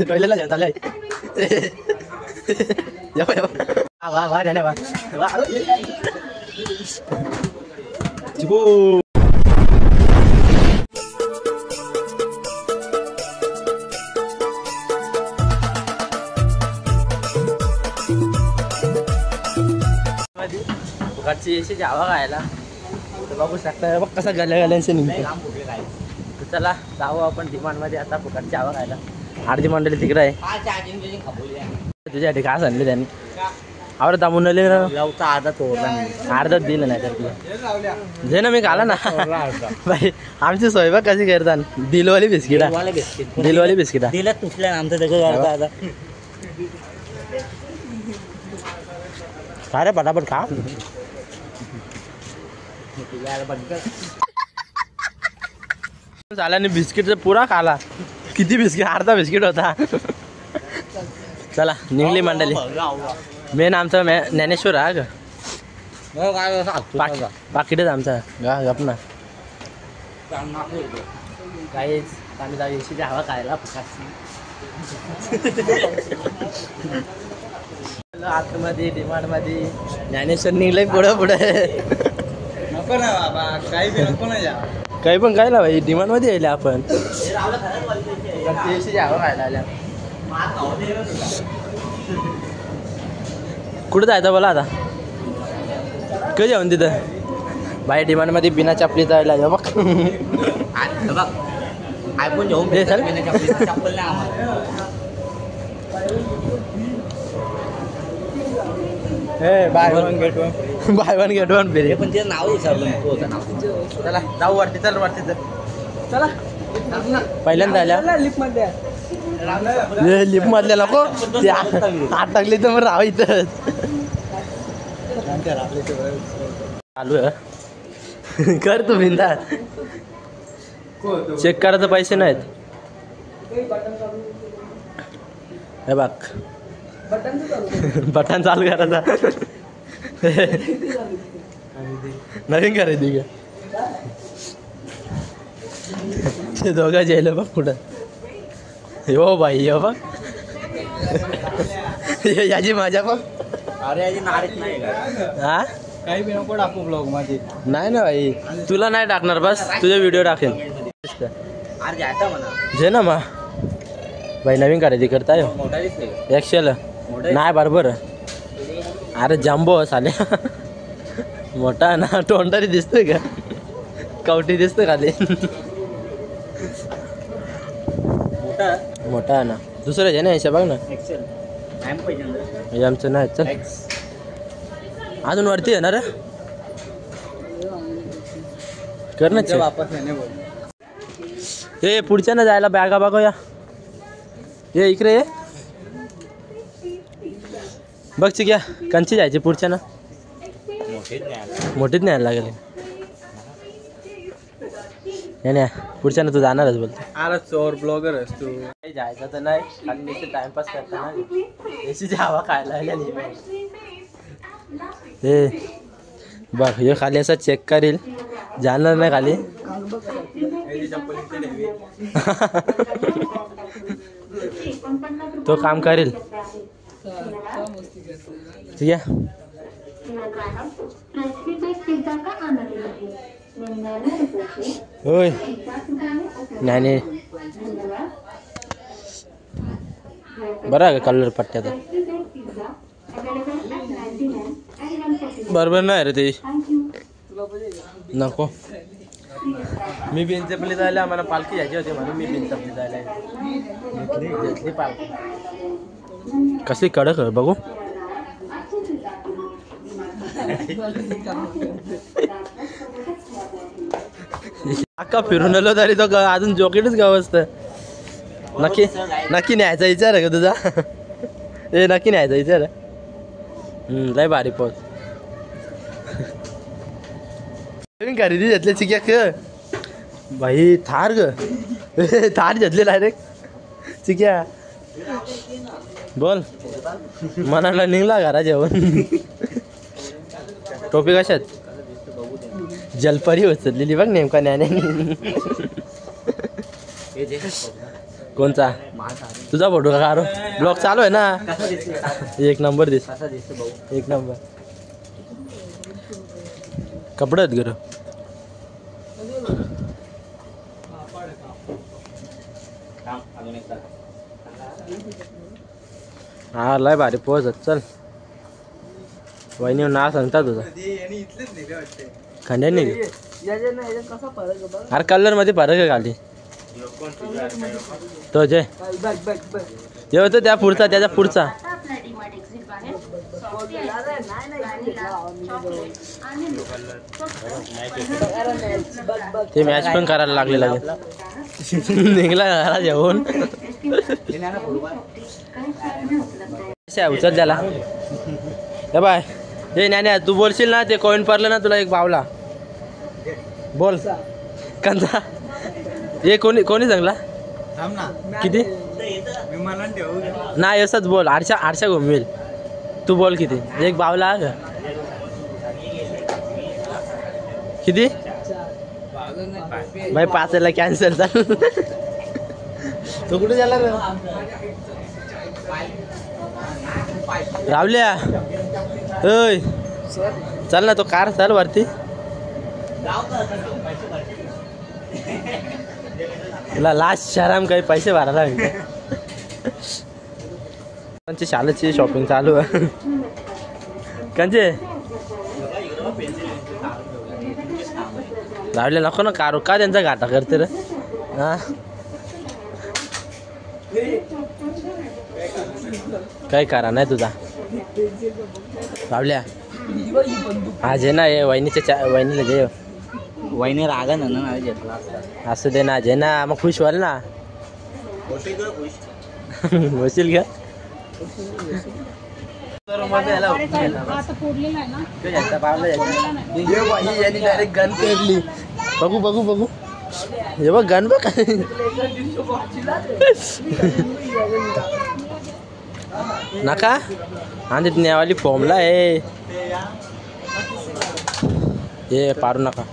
टॉयलेटला जेवण चाललंय. वा वा वा वा चिकू. फुकटची अशी जावा खायला तर बघू शकता. बघ कसा गल्या गल्यांचे निघतो. चला जाऊ आपण डिमांडमध्ये आता फुकट जावा खायला. अर्धी मंडळी तिकडे आहे. तुझ्यासाठी काय सांगले त्यांनी आवर दामून अर्धा अर्धा दिलं नाही तर तुला जे ना मी खाला ना भाई. आमची सोयबा कशी करतात. दिलवाली बिस्किट दिलवाली बिस्किट दिलं तुटल्या आमचं त्याचं खा रे पटापट खा. झाल्याने बिस्किटचा पुरा खाला. किती बिस्किट. अर्धा बिस्किट होता. चला निघली मंडळी. मेन आमचा ज्ञानेश्वर हा ग पाकिटच आमचा गा गप ना. काहीच आम्ही जाऊ एशी हवा खायला आतमध्ये डिमांड मध्ये. ज्ञानेश्वर निघलंय पुढं पुढे. नको ना बाबा काही बी नको ना. काही पण काय ना भाई डिमांड मध्ये यायला आपण. हवा खायला आल्या. कुठं जायचं बोला आता. कधी जाऊन तिथं बाई डिमांड मध्ये बिना चपली जायला बघ. आयफोन घेऊन दे चल. बाय वन गेट वन फिरे. पण ते नाव विचारलं. चला जाऊ वरती. चल वरती चल. चला पहिल्यांदा आल्या लिफ्ट मध्ये. लिफ्ट मधल्या नको आत टाकली तर मग राहा इथंच. चालू आहे कर तू बिंदास. चेक करायचं पैसे नाहीत. हे बघ बटन चालू करायचा. नवीन खरेदी का ते दोघं जेल बघ कुठं. हो बाई हो बघ याची माझ्या बघ. अरे याची नारीच नाही हा काही बी नको टाकू ब्लॉग माझी. नाही ना भाई तुला नाही टाकणार. बस तुझे व्हिडिओ टाकेल. जे ना मा भाई नवीन खरेदी करताय. एक्सेल नाही बरोबर. अरे जम्बो साले मोठा ना. तोंडारी दिसतोय का. कवटी दिसतोय खाली. मोठा आहे ना. दुसरं आहे ना याच्या बघ ना. आमचं नाही. चल अजून वरती आहे ना रे. कर ना वापस. हे पुढच्या ना जायला बॅगा बघूया. ये इकडे ये बघ चिक्या. कंची जायची पुढच्या ना. मोठीच न्यायला लागेल. नाही पुढच्या ना तू जाणारच बोलतो. अरे चोर ब्लॉगर आहेस तू. काही जायचं तर नाही खाली टाइमपास करता ना. एसीची हवा खायला हे बघ. हे खाली असं चेक करील. जाणार नाही खाली. तो काम करेल. ठीक आहे. होय नाही बरं का कलर पट्ट्याचा. बरोबर नाही रे ते नको. मी बिनचपली जायला आम्हाला पालखी घ्यायची होती म्हणून मी बिनचपली जायला घेतली पालखी. कसली कडक बघू. अक्का फिरून आलो तरी तो अजून जॉकेटच गाव असतं. नक्की नक्की न्यायचा विचार आहे का तुझा. ए नक्की न्यायचा विचार आहे. लय भारी पोच. खरेदी घेतली चिक्या क भाई. थार ग थार घेतले डायरेक्ट. चिक्या बोल मनाला निघला घरा जेवण. टोपी कशात जलपरी उचललेली बघ नेमका न्याने. कोणचा तुझा फोटो का काढू ब्लॉग चालू आहे ना एक नंबर दिस एक नंबर कपडे आहेत गर हा लय भारी पोहोचत चल वहिनी नाव सांगता तुझं खंड्यानी अरे कलर मध्ये फरक आहे खाली तो जय येतो त्या पुढचा त्याच्या पुढचा ते मॅच पण करायला लागले निघला घरा जेवून उचल त्याला हे बाय हे ज्ञान्या तू बोलशील ना ते कॉइन पडलं ना तुला एक बावला बोल कंचा हे कोणी कोणी सांगला किती नाही असंच बोल आरशा घुमवेल तू बोल किती एक बावला का किती भाई 5 कॅन्सल चाल तो कुठे झाला रावल्या ओय चल ना तो कार चल वरती तुला लास्ट शहराम काही पैसे भरायला त्यांची शाळेची शॉपिंग चालू आहे कंचे रावले नको ना कार का त्यांचा घाटा करते रे हा काही करा नाही तुझा रावल्या आज आहे ना हे वहिनीला जे वहिनी रागा ना घेतला असं दे ना जे ना मग खुश व्हाल ना होशील का गन पेरली बघू बघू बघू हे बघ गन बघ नका आणि न्यावाली फॉर्मला आहे हे पारू नका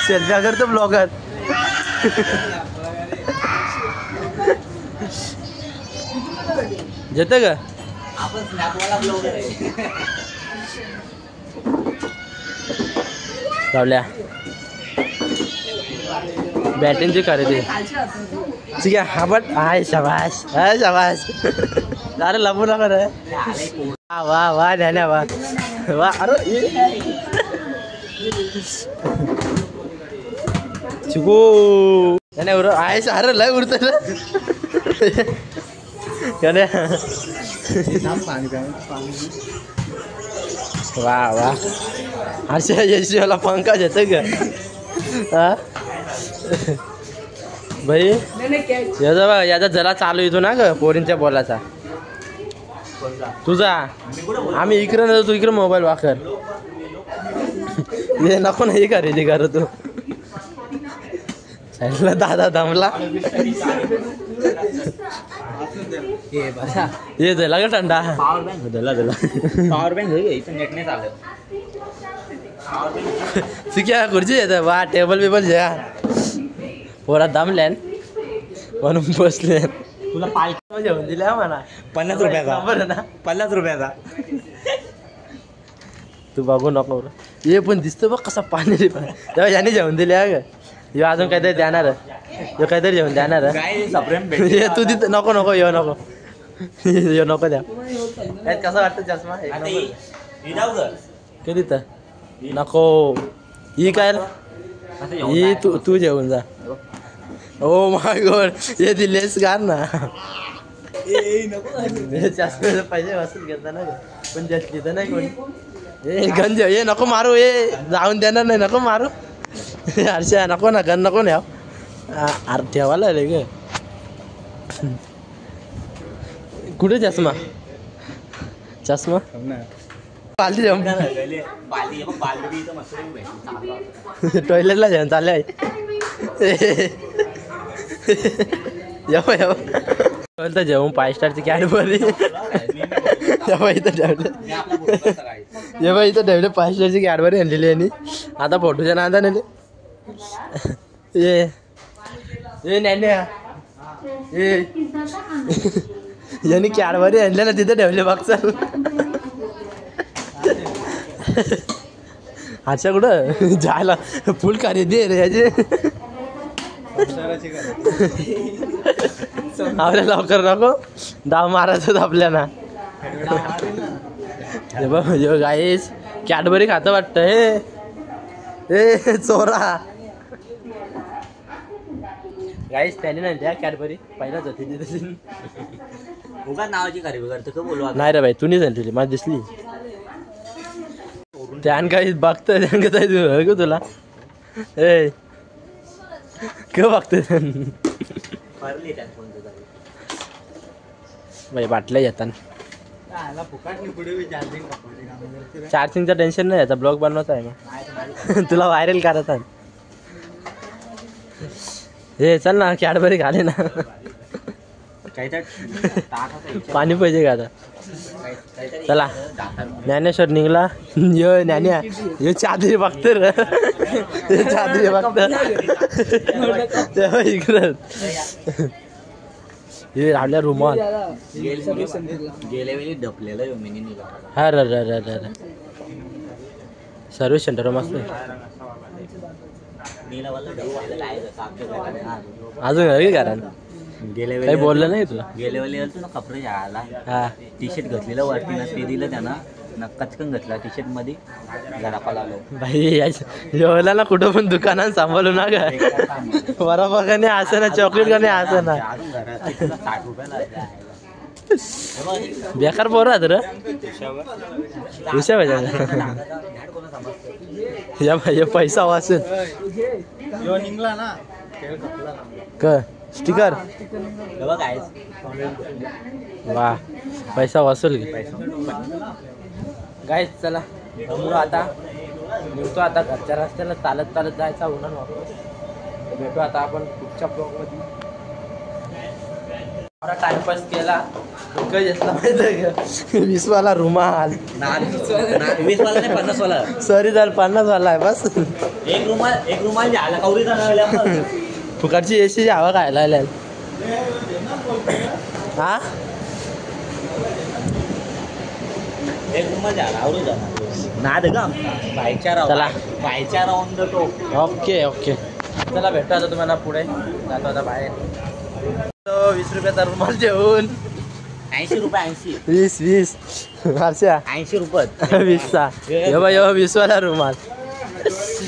सेल्फी करतो ब्लॉगर जेत का रावल्या बॅटिंगची खरेदी ठीक आहे हा बट हाय शाबाश हाय शाबाश अरे लपू नका रे वा वा ध्यान्या वा वा अरे चिकू त्याने आहे अरे लय उरत वा वा अशा यशला पंखा येत का हा भाई याचा बघ याचा जरा चालू येतो ना ग पोरींच्या बोलाचा तुझा आम्ही इकडे न तू इकडे मोबाईल वापर हे नको ना हे खरेदी कर तू साईडला दादा दमला ये झाला का थंडा दिला पॉवर बँक नेट नाही चालत शिक्या खुर्ची येत वा टेबल बिबल ज्या पोरा दमल्यान म्हणून बसले तुला पालखी घेऊन दिल्या म्हणा 50 रुपयाचा बरं ना 50 रुपयाचा तू बघू नको ये पण दिसतं बघ कसा पाणी रे पण तेव्हा याने जेवण दिले ग यो अजून काहीतरी देणार यो काहीतरी जेवण देणार हे तू तिथं नको नको यो नको यो नको द्या कसं वाटतं चष्मा कधी तर नको ही काय ही तू जेवून जा ओ माय गॉड हे दिलेस का ना चष्म्याचे पैसे वसूल घेता ना पण जास्त घेता नाही कोणी हे गंज हे नको मारू हे जाऊन देणार नाही नको मारू हर्षा नको ना गन नको न्याव अरे ठेवायला रे ग कुठे चष्मा चष्मा पालती जेवण टॉयलेटला जेवण चालले आहे येव जेवण 5 स्टारची कॅडबरी इथं ठेवले इथं ठेवले 5 स्टारची कॅडबरी आणलेली यांनी आता फोटोच्या नादा नेले ये नॅन्या यांनी कॅडबरी आणल्या ना तिथे ठेवले बघ चल. अच्छा कुठं जायला फुल खरेदी आहे रे याची. आपल्या लवकर नको डाव मारायचं आपल्याला. हे बघ गाईस कॅडबरी खातं वाटतं हे चोरा. गाईस त्याने नाही त्या कॅडबरी पहिलाच होती तिथे. उगा नावाची खरेदी करतो का बोलवा. नाही रे भाई तू नाही सांगितली मला दिसली. त्यान काही बघतोय त्यान तुला ए क बघतोय भाई बाटल्या येताना चार्जिंगचं टेन्शन नाही याचा ब्लॉग बनवायचा आहे मग तुला व्हायरल करायचा. हे चल ना कॅडबरी खाले ना. पाणी पाहिजे का आता. चला ज्ञानेश्वर निघला. यो ज्ञान्या हे चादरी बघत रे हे चादरी बघत इकडं हे राहिल्या रुमाल. गेल्या वेळी ढपलेलं हा र सर्व्हिस सेंटर मस्त. अजून कारण गेल्या काही बोललं नाही तुला. गेल्या वेळी आलतो ना कपडे घ्यायला. हा टी शर्ट घातलेलं वरती ना ते दिलं त्यानं कचकन घातला टी शर्ट मध्ये घरापाला आलो. भाई जेवला ना कुठं पण दुकानात सांभाळू ना ग. बरोबर का नाही असं ना चॉकलेट का नाही असं ना 60 रुपयाला बेकार पोर राहत रे विषय पाहिजे. या भाई पैसा वाचेल क स्टिकर वा पैसा वाचेल गाईस. चला आता निघतो आता घरच्या रस्त्याला चालत चालत जायचा उन्हान वापस. भेटू आता आपण पुढच्या ब्लॉग मध्ये. टाइमपास केला घेतला माहिती 20 वाला रुमाल. 20 वाला नाही 50 वाला. सॉरी झालं 50 वाला आहे बस. एक रुमाल झाला कवरी जाणार फुकटची एसी हवा खायला हा. एक रुमाल झाला आवरून जाणार नाद का चला बायच्या राहून जातो. ओके ओके चला भेटू आता तुम्हाला पुढे. जातो आता बाहेर. 20 रुपयाचा रुमाल देऊन 80 रुपये 80 20 हर्षा 80 रुपये 20चा हे बा 20 वाला रुमाल.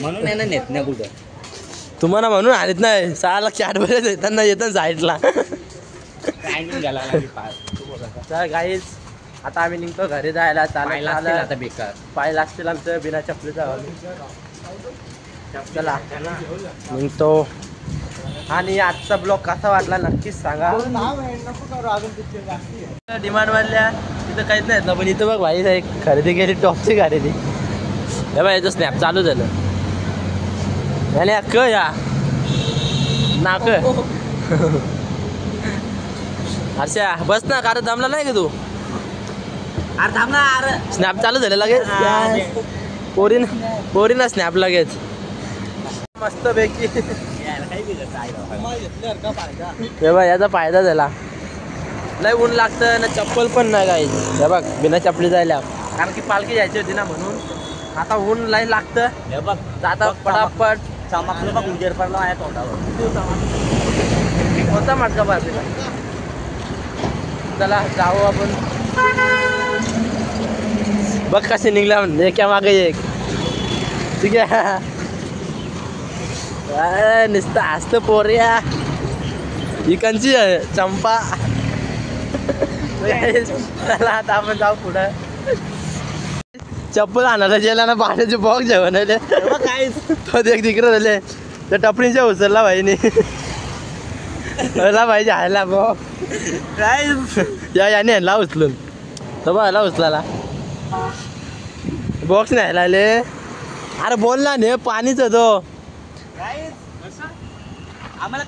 म्हणून यांना नेत नाही कुठं. तुम्हाला म्हणून आणत नाही साला कॅडबरी येताना येतात साईडला. तर गाईज आता आम्ही निघतो घरी जायला. चालायला आता बेकार पाय लागतील आमचं बिना चपलीचा. चला निघतो. आणि आजचा ब्लॉग कसा वाटला नक्कीच सांगा. डिमांड वाढल्या तिथं काहीच नाही ना पण इथं बघ भाई एक खरेदी केली टॉपची खरेदी. हे बघ याचं स्नॅप चालू झालं आणि अक्क या नाक. अच्छा बस ना कारण जमला नाही का तू. अरे थांब ना अरे स्नॅप चालू झालं लगेच. पोरीना स्नॅप लगेच मस्त पैकी. हे बघ याचा फायदा झाला. लय ऊन लागतं ना चप्पल पण नाही काही. हे बघ बिना चपली जायला कारण की पालखी जायची होती ना म्हणून. आता ऊन लय लागतं. हे बघ जाता पटापट चमकलं बघ उजेड पडला माझ्या तोंडावर. होता मटका बाजूला. चला जाऊ आपण. बघ कसे निघला म्हणजे एका मागे एक. ठीक आहे नुसतं असतं पोर्या इकांची चंपा. चला आता आपण जाऊ पुढं. चप्पल आणायला गेला ना पाण्याचे बॉक्स जेवण काय तो एक तिकडे झाले त्या टपरीच्या उचलला भाईने. भाई जायला बॉ काय याने ह्याला उचलून तो बा ह्याला उचलाला बॉक्स न्यायला आले. अरे बोल ना ने पाणीच तो आम्हाला